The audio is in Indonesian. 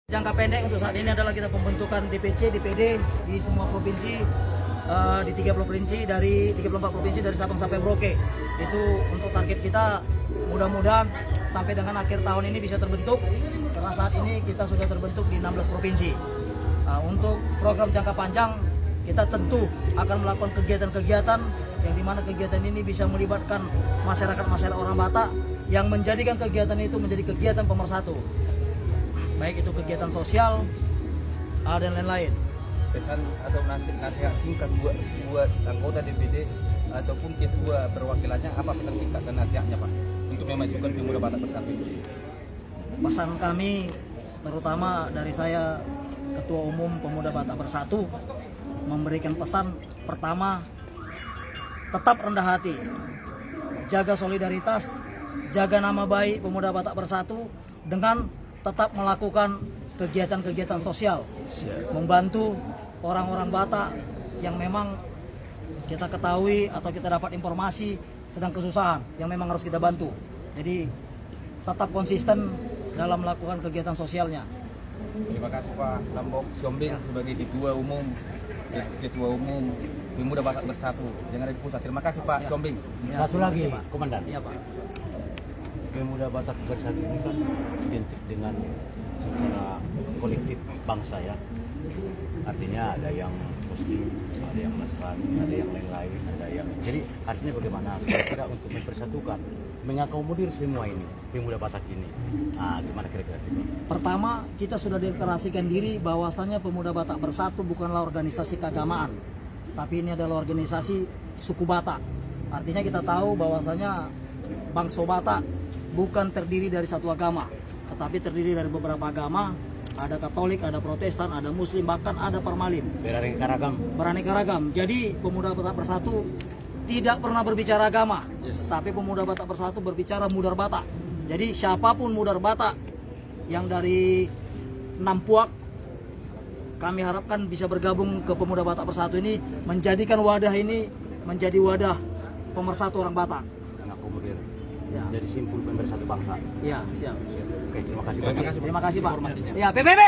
Jangka pendek untuk saat ini adalah kita pembentukan DPC, DPD di semua provinsi, di 3 provinsi dari 34 provinsi dari Sabang sampai Merauke. Itu untuk target kita, mudah-mudahan sampai dengan akhir tahun ini bisa terbentuk, karena saat ini kita sudah terbentuk di 16 provinsi. Untuk program jangka panjang, kita tentu akan melakukan kegiatan-kegiatan yang dimana kegiatan ini bisa melibatkan masyarakat orang Batak yang menjadikan kegiatan itu menjadi kegiatan pemersatu. Baik itu kegiatan sosial dan lain-lain. Pesan atau nasihat singkat buat anggota DPD ataupun ketua perwakilannya, apa pesan singkat dan nasihatnya Pak untuk memajukan Pemuda Batak Bersatu ini? Pesan kami, terutama dari saya Ketua Umum Pemuda Batak Bersatu, memberikan pesan pertama, tetap rendah hati, jaga solidaritas, jaga nama baik Pemuda Batak Bersatu dengan tetap melakukan kegiatan-kegiatan sosial, membantu orang-orang Batak yang memang kita ketahui atau kita dapat informasi sedang kesusahan, yang memang harus kita bantu. Jadi tetap konsisten dalam melakukan kegiatan sosialnya. Terima kasih Pak Lambok Siombing sebagai Ketua Umum Pemuda Batak Bersatu yang ada di pusat. Terima kasih Pak Siombing. Satu lagi Pak, Komandan. Iya Pak. Pemuda Batak Bersatu ini kan identik dengan secara kolektif bangsa ya. Artinya ada yang Muslim, ada yang Nasrani, ada yang lain-lain, ada yang. Jadi artinya bagaimana kira-kira untuk mempersatukan, mengakomodir semua ini Pemuda Batak ini. Gimana kira-kira? Pertama, kita sudah deklarasikan diri bahwasannya Pemuda Batak Bersatu bukanlah organisasi keagamaan, tapi ini adalah organisasi suku Batak. Artinya kita tahu bahwasanya bangsa Batak bukan terdiri dari satu agama, tetapi terdiri dari beberapa agama. Ada Katolik, ada Protestan, ada Muslim, bahkan ada Parmalim. Beraneka ragam. Jadi Pemuda Batak Bersatu tidak pernah berbicara agama, tapi Pemuda Batak Bersatu berbicara Mudar Batak. Jadi siapapun Mudar Batak yang dari Nampuak, kami harapkan bisa bergabung ke Pemuda Batak Bersatu ini, menjadikan wadah ini menjadi wadah pemersatu orang Batak. Mengakomodir. Ya. Jadi simpul pemersatu bangsa. Ya, siap. Oke, terima kasih. Terima kasih Pak. Ya, PBB.